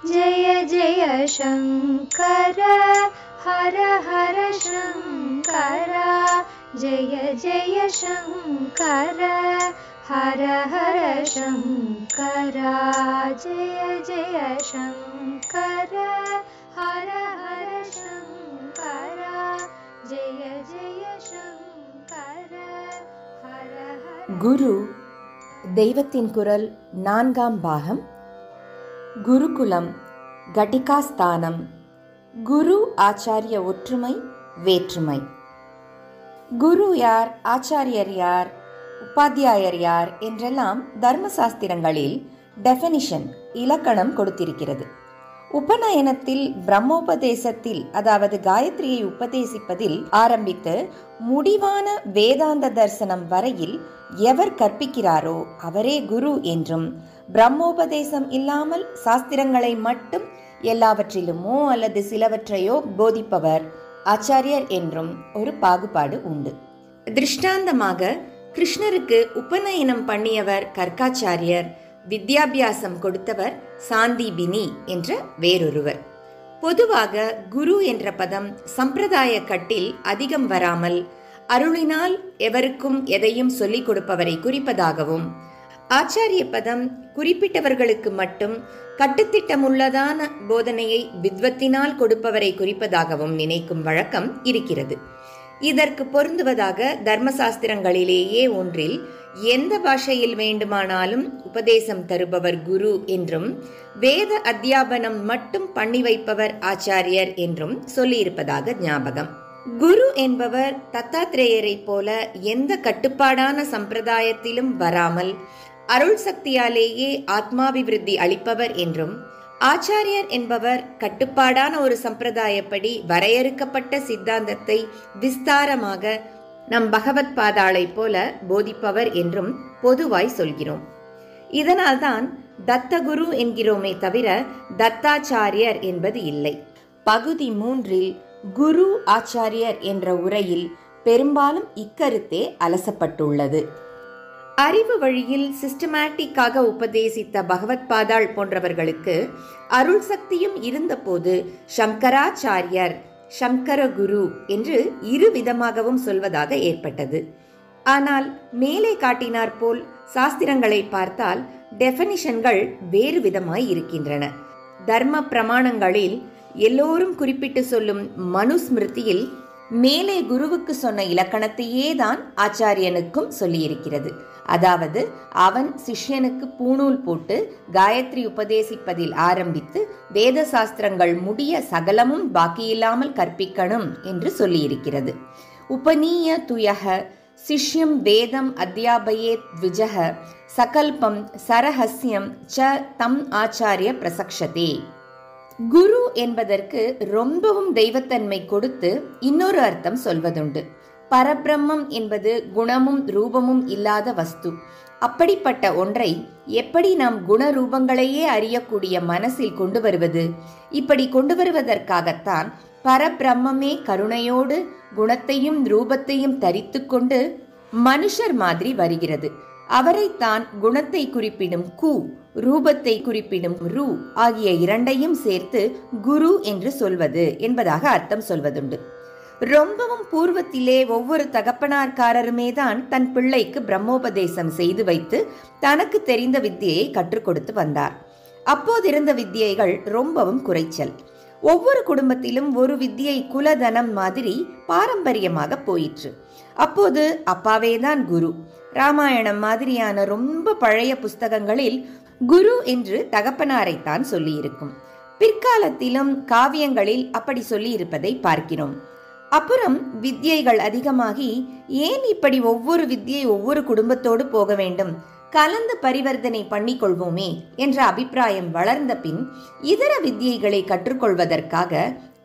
जय जय शङ्कर हर हर शङ्कर जय जय शङ्कर हर हर शङ्कर जय जय शङ्कर हर हर शङ्कर जय जय शङ्कर हर हर. குரு தெய்வத்தின் குரல் 4ஆம் பாகம். குருகுலம் கட்டிகாஸ்தானம். குரு ஆச்சாரிய ஒற்றுமை வேற்றுமை. குரு யார், ஆச்சாரியர் யார், உபாத்தியாயர் யார் என்றெல்லாம் தர்மசாஸ்திரங்களில் டெஃபினிஷன் இலக்கணம் கொடுத்திருக்கிறது. உபநயனத்தில் பிரம்மோபதேசத்தில், அதாவது காயத்ரியை உபதேசிப்பதில் ஆரம்பித்து முடிவான வேதாந்த தரிசனம் வரையில் எவர் கற்பிக்கிறாரோ அவரே குரு என்றும், பிரம்மோபதேசம் இல்லாமல் சாஸ்திரங்களை மட்டும் எல்லாவற்றிலுமோ அல்லது சிலவற்றையோ போதிப்பவர் ஆச்சாரியர் என்றும் ஒரு பாகுபாடு உண்டு. திருஷ்டாந்தமாக கிருஷ்ணருக்கு உபநயனம் பண்ணியவர் கர்க்காச்சாரியர், வித்யாபியாசம் கொடுத்தவர் சாந்தீபினி என்ற வேறொருவர். பொதுவாக குரு என்ற பதம் சம்பிரதாய கட்டில் அதிகம் வராமல் அருளினால் எவருக்கும் எதையும் சொல்லிக் கொடுப்பவரை குறிப்பதாகவும், ஆச்சாரிய பதம் குறிப்பிட்டவர்களுக்கு மட்டும் கட்டுத்திட்டமுள்ளதான போதனையை வித்வத்தினால் கொடுப்பவரை குறிப்பதாகவும் நினைக்கும் வழக்கம் இருக்கிறது. இதற்கு பொருந்துவதாக தர்மசாஸ்திரங்களிலேயே ஒன்றில் எந்த பாஷையில் வேண்டுமானாலும் உபதேசம் தருபவர் குரு என்றும், வேத அத்தியாபனம் மட்டும் பண்ணி வைப்பவர் ஆச்சாரியர் என்றும் சொல்லியிருப்பதாக ஞாபகம். குரு என்பவர் தத்தாத்ரேயரை போல எந்த கட்டுப்பாடான சம்பிரதாயத்திலும் வராமல் அருள் சக்தியாலேயே ஆத்மாபிவிருத்தி அளிப்பவர் என்றும், ஆச்சாரியர் என்பவர் கட்டுப்பாடான ஒரு சம்பிரதாயப்படி வரையறுக்கப்பட்ட சித்தாந்தத்தை விஸ்தாரமாக நம் பகவத் பாதாளை போல போதிப்பவர் என்றும் பொதுவாய் சொல்கிறோம். இதனால்தான் தத்தகுரு என்கிறோமே தவிர தத்தாச்சாரியர் என்பது இல்லை. பகுதி 3இல் குரு ஆச்சாரியர் என்ற உரையில் பெரும்பாலும் இக்கருத்தே அலசப்பட்டுள்ளது. அறிவு வழியில் சிஸ்டமேட்டிக்காக உபதேசித்த பகவத் பாதாள் போன்றவர்களுக்கு அருள் சக்தியும் இருந்தபோது சங்கராச்சாரியர், சங்கர குரு என்று இரு விதமாகவும் சொல்வதாக ஏற்பட்டது. ஆனால் மேலே காட்டினார் போல் சாஸ்திரங்களை பார்த்தால் டெஃபினிஷன்கள் வேறு விதமாய் இருக்கின்றன. தர்ம பிரமாணங்களில் எல்லோரும் குறிப்பிட்டு சொல்லும் மனுஸ்மிருதியில் மேலே குருவுக்கு சொன்ன இலக்கணத்தையே தான் ஆச்சாரியனுக்கும் சொல்லியிருக்கிறது. அதாவது அவன் சிஷ்யனுக்கு பூணூல் போட்டு காயத்ரி உபதேசிப்பதில் ஆரம்பித்து வேத சாஸ்திரங்கள் முடிய சகலமும் பாக்கியில்லாமல் கற்பிக்கணும் என்று சொல்லியிருக்கிறது. உபநீய துயக சிஷ்யம் வேதம் அத்தியாபயேத் விஜக சகல்பம் சரஹஸ்யம் ச தம் ஆச்சாரிய பிரசக்ஷதே. குரு என்பதற்கு ரொம்பவும் தெய்வத்தன்மை கொடுத்து இன்னொரு அர்த்தம் சொல்வதுண்டு. பரபிரம்மம் என்பது குணமும் ரூபமும் இல்லாத வஸ்து. அப்படிப்பட்ட ஒன்றை எப்படி நாம் குணரூபங்களையே அறியக்கூடிய மனசில் கொண்டு வருவது? இப்படி கொண்டு வருவதற்காகத்தான் பரபிரம்மே கருணையோடு குணத்தையும் ரூபத்தையும் தரித்து கொண்டு மனுஷர் மாதிரி வருகிறது. அவரைத்தான் குணத்தை குறிப்பிடும் கு, ரூபத்தை குறிப்பிடும் ரு ஆகிய இரண்டையும் சேர்த்து குரு என்று சொல்வது என்பதாக அர்த்தம் சொல்வதுண்டு. ரொம்பவும் பூர்வத்திலே ஒவ்வொரு தகப்பனார்காரருமே தான் தன் பிள்ளைக்கு பிரம்மோபதேசம் செய்து வைத்து தனக்கு தெரிந்த வித்தியை கற்றுக் கொடுத்து வந்தார். அப்போதிருந்த வித்தியைகள் ரொம்பவும் குறைச்சல். ஒவ்வொரு குடும்பத்திலும் ஒரு வித்தியை குலதனம் மாதிரி பாரம்பரியமாக போயிற்று. அப்போது அப்பாவேதான் குரு. ராமாயணம் மாதிரியான ரொம்ப பழைய புஸ்தகங்களில் குரு என்று தகப்பனாரைத்தான் சொல்லியிருக்கும். பிற்காலத்திலும் காவியங்களில் அப்படி சொல்லி இருப்பதை பார்க்கிறோம். அப்புறம் வித்தியைகள் அதிகமாகி ஏன் இப்படி ஒவ்வொரு வித்தியை ஒவ்வொரு குடும்பத்தோடு போக வேண்டும், கலந்து பரிவர்த்தனை பண்ணிக்கொள்வோமே என்ற அபிப்பிராயம் வளர்ந்த பின் இதர வித்தியைகளை கற்றுக்கொள்வதற்காக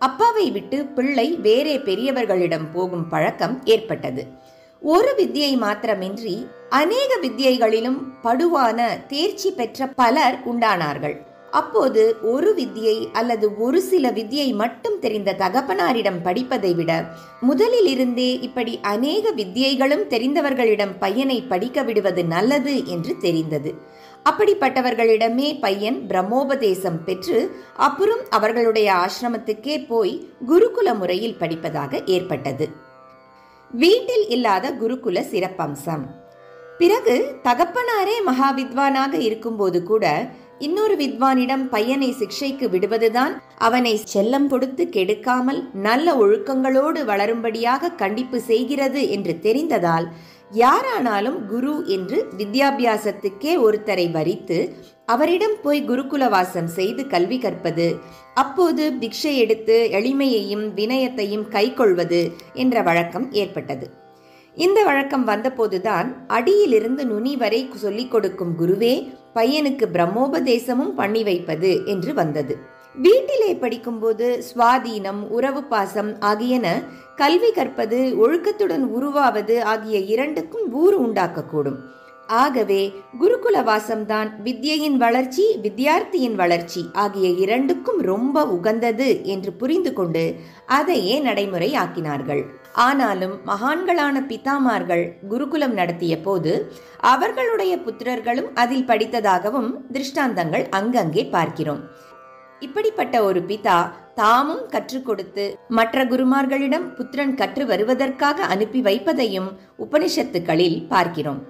அப்பாவை விட்டு பிள்ளை வேறே பெரியவர்களிடம் போகும் பழக்கம் ஏற்பட்டது. ஒரு வித்தியை மாத்திரமின்றி அநேக வித்தியைகளிலும் படுவான தேர்ச்சி பெற்ற பலர் உண்டானார்கள். அப்போது ஒரு வித்தியை அல்லது ஒரு சில வித்தியை மட்டும் தெரிந்த தகப்பனாரிடம் படிப்பதை விட முதலில் இருந்தே இப்படி அநேக வித்தியைகளும் தெரிந்தவர்களிடம் பையனை படிக்க விடுவது நல்லது என்று தெரிந்தது. அப்படிப்பட்டவர்களிடமே பையன் பிரம்மோபதேசம் பெற்று அப்புறம் அவர்களுடைய ஆசிரமத்துக்கே போய் குருகுல முறையில் படிப்பதாக ஏற்பட்டது. வீட்டில் இல்லாத குருகுல சிறப்பம்சம். பிறகு தகப்பனாரே மகா வித்வானாக இருக்கும்போது கூட இன்னொரு வித்வானிடம் பையனை சிக்ஷைக்கு விடுவதுதான் அவனை செல்லம் கொடுத்து கெடுக்காமல் நல்ல ஒழுக்கங்களோடு வளரும்படியாக கண்டிப்பு செய்கிறது என்று தெரிந்ததால் யாரானாலும் குரு என்று வித்யாபியாசத்துக்கே ஒருத்தரை வரித்து அவரிடம் போய் குருகுலவாசம் செய்து கல்வி கற்பது, அப்போது பிக்ஷை எடுத்து எளிமையையும் வினயத்தையும் கைக்கொள்வது என்ற வழக்கம் ஏற்பட்டது. இந்த வழக்கம் வந்தபோதுதான் அடியிலிருந்து நுனி வரை சொல்லிக் கொடுக்கும் குருவே பையனுக்கு பிரம்மோபதேசமும் பண்ணி வைப்பது என்று வந்தது. வீட்டிலே படிக்கும்போது சுவாதீனம், உறவு பாசம் ஆகியன கல்வி கற்பது, ஒழுக்கத்துடன் உருவாவது ஆகிய இரண்டுக்கும் ஊறு உண்டாக்கக்கூடும். ஆகவே குருகுல வாசம்தான் வித்யையின் வளர்ச்சி, வித்யார்த்தியின் வளர்ச்சி ஆகிய இரண்டுக்கும் ரொம்ப உகந்தது என்று புரிந்து கொண்டு அதையே நடைமுறை ஆக்கினார்கள். ஆனாலும் மகான்களான பிதாமார்கள் குருகுலம் நடத்திய போது அவர்களுடைய புத்திரர்களும் அதில் படித்ததாகவும் திருஷ்டாந்தங்கள் அங்கங்கே பார்க்கிறோம். இப்படிப்பட்ட ஒரு பிதா தாமும் கற்றுக் கொடுத்து மற்ற குருமார்களிடம் புத்திரன் கற்று வருவதற்காக அனுப்பி வைப்பதையும் உபனிஷத்துக்களில் பார்க்கிறோம்.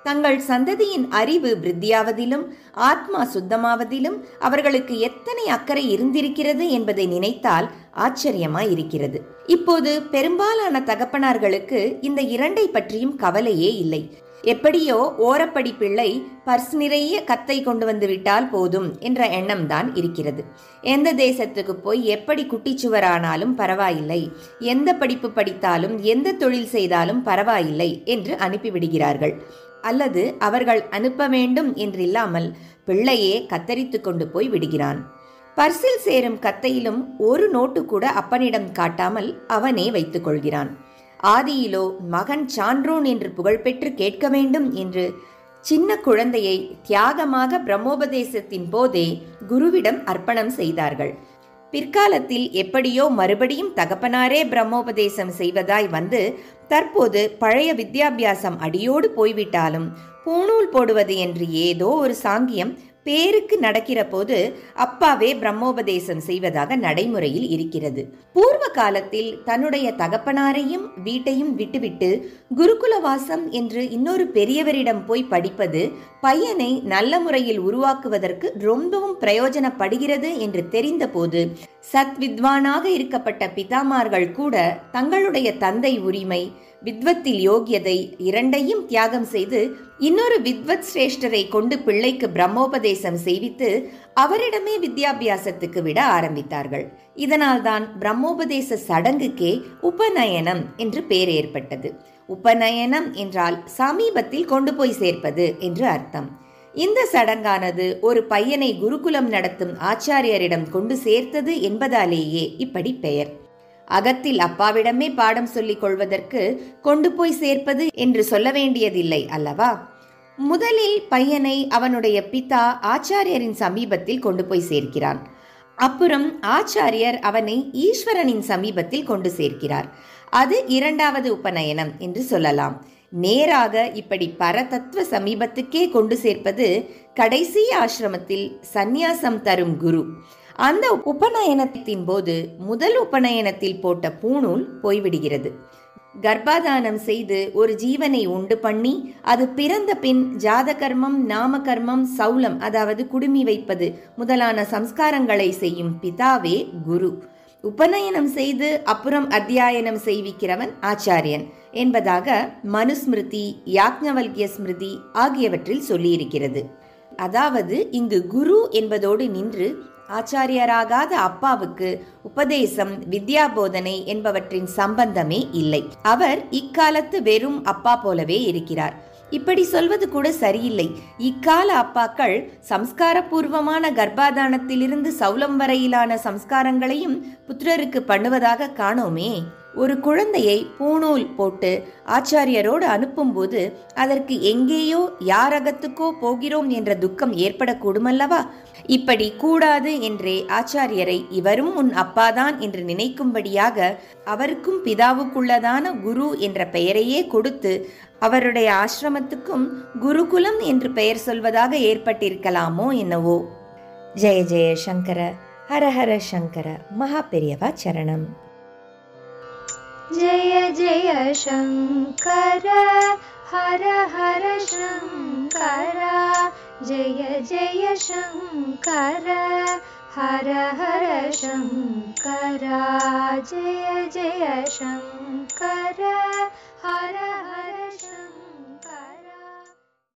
தங்கள் சந்ததியின் அறிவு விருத்தியாவதிலும் ஆத்மா சுத்தமாவதிலும் அவர்களுக்கு எத்தனை அக்கறை இருந்திருக்கிறது என்பதை நினைத்தால் ஆச்சரியமாயிருக்கிறது. இப்போது பெரும்பாலான தகப்பனார்களுக்கு இந்த இரண்டை பற்றியும் கவலையே இல்லை. எப்படியோ ஓரப்படி பிள்ளை பர்ஸ் நிறைய கத்தை கொண்டு வந்து விட்டால் போதும் என்ற எண்ணம் தான் இருக்கிறது. எந்த தேசத்துக்கு போய் எப்படி குட்டிச்சுவரானாலும் பரவாயில்லை, எந்த படிப்பு படித்தாலும் எந்த தொழில் செய்தாலும் பரவாயில்லை என்று அனுப்பிவிடுகிறார்கள். அல்லது அவர்கள் அனுப்ப வேண்டும் என்றில்லாமல் பிள்ளையே கத்தரித்து கொண்டு போய் விடுகிறான். பர்சில் சேரும் கத்தையிலும் ஒரு நோட்டு கூட அப்பனிடம் காட்டாமல் அவனே வைத்துக் கொள்கிறான். ஆதியிலோ மகன் சான்றோன் என்று புகழ்பெற்று கேட்க வேண்டும் என்று சின்ன குழந்தையை தியாகமாக பிரம்மோபதேசத்தின் போதே குருவிடம் அர்ப்பணம் செய்தார்கள். பிற்காலத்தில் எப்படியோ மறுபடியும் தகப்பனாரே பிரம்மோபதேசம் செய்வதாய் வந்து தற்போது பழைய வித்யாபியாசம் அடியோடு போய்விட்டாலும் பூணூல் போடுவது என்று ஏதோ ஒரு சாங்கியம் பேருக்கு நடக்கிற போது அப்பாவே பிரம்மோபதேசம் செய்வதாக நடைமுறையில் இருக்கிறது. பூர்வ காலத்தில் தன்னுடைய தகப்பனாரையும் வீட்டையும் விட்டுவிட்டு குருகுலவாசம் என்று இன்னொரு பெரியவரிடம் போய் படிப்பது பையனை நல்ல முறையில் உருவாக்குவதற்கு ரொம்பவும் பிரயோஜனப்படுகிறது என்று தெரிந்த போது சத்வித்வானாக இருக்கப்பட்ட பிதாமார்கள் கூட தங்களுடைய தந்தை உரிமை, வித்வத்தில் யோகியதை இரண்டையும் தியாகம் செய்து இன்னொரு வித்வத் சிரேஷ்டரை கொண்டு பிள்ளைக்கு பிரம்மோபதேசம் செய்வித்து அவரிடமே வித்யாபியாசத்துக்கு விட ஆரம்பித்தார்கள். இதனால்தான் பிரம்மோபதேச சடங்குக்கே உபநயனம் என்று பெயர் ஏற்பட்டது. உபநயனம் என்றால் சமீபத்தில் கொண்டு போய் சேர்ப்பது என்று அர்த்தம். இந்த சடங்கானது ஒரு பையனை குருகுலம் நடத்தும் ஆச்சாரியரிடம் கொண்டு சேர்த்தது என்பதாலேயே இப்படி பெயர். அகத்தில் அப்பாவிடமே பாடம் சொல்லிக் கொள்வதற்கு கொண்டு போய் சேர்ப்பது என்று சொல்ல வேண்டியதில்லை அல்லவா? முதலில் பையனை அவனுடைய பிதா ஆச்சாரியரின் சமீபத்தில் கொண்டு போய் சேர்க்கிறான். அப்புறம் ஆச்சாரியர் அவனை ஈஸ்வரனின் சமீபத்தில் கொண்டு சேர்க்கிறார். அது இரண்டாவது உபநயனம் என்று சொல்லலாம். நேராக இப்படி பரதத்துவ சமீபத்துக்கே கொண்டு சேர்ப்பது கடைசி ஆசிரமத்தில் சந்நியாசம் தரும் குரு. அந்த உபநயனத்தின் போது முதல் உபநயனத்தில் போட்ட பூணூல் போய்விடுகிறது. கர்ப்பாதானம் செய்து ஒரு ஜீவனை உண்டு பண்ணி அது பிறந்த பின் ஜாதகர்மம், நாமகர்மம், சௌலம் அதாவது குடுமி வைப்பது முதலான சம்ஸ்காரங்களை செய்யும் பிதாவே குரு. உபநயனம் செய்து அப்புறம் அத்தியாயனம் செய்விக்கிறவன் ஆச்சாரியன் என்பதாக மனுஸ்மிருதி, யாக்ஞவல்கிய ஸ்மிருதி ஆகியவற்றில் சொல்லியிருக்கிறது. அதாவது இங்கு குரு என்பதோடு நின்று ஆச்சாரியராகாத அப்பாவுக்கு உபதேசம், வித்யாபோதனை என்பவற்றின் சம்பந்தமே இல்லை. அவர் இக்காலத்து வெறும் அப்பா போலவே இருக்கிறார். இப்படி சொல்வது கூட சரியில்லை. இக்கால அப்பாக்கள் சம்ஸ்காரபூர்வமான கர்ப்பாதானத்திலிருந்து சௌலம் வரையிலான சம்ஸ்காரங்களையும் புத்திரருக்கு பண்ணுவதாக காணோமே. ஒரு குழந்தையை பூணூல் போட்டு ஆச்சாரியரோடு அனுப்பும்போது அதற்கு எங்கேயோ யாரகத்துக்கோ போகிறோம் என்ற துக்கம் ஏற்படக்கூடுமல்லவா? இப்படி கூடாது என்றே ஆச்சாரியரை இவரும் உன் அப்பாதான் என்று நினைக்கும்படியாக அவருக்கும் பிதாவுக்குள்ளதான குரு என்ற பெயரையே கொடுத்து அவருடைய ஆசிரமத்துக்கும் குருகுலம் என்று பெயர் சொல்வதாக ஏற்பட்டிருக்கலாமோ என்னவோ. ஜெய ஜெய சங்கர, ஹரஹர சங்கர, மகா பெரியவா சரணம். ஜெய ஜெய சங்கர, ஹர ஹர சங்கர, ஜெய ஜெய சங்கர, ஹர ஹர சங்கர, ஜெய ஜெய சங்கர.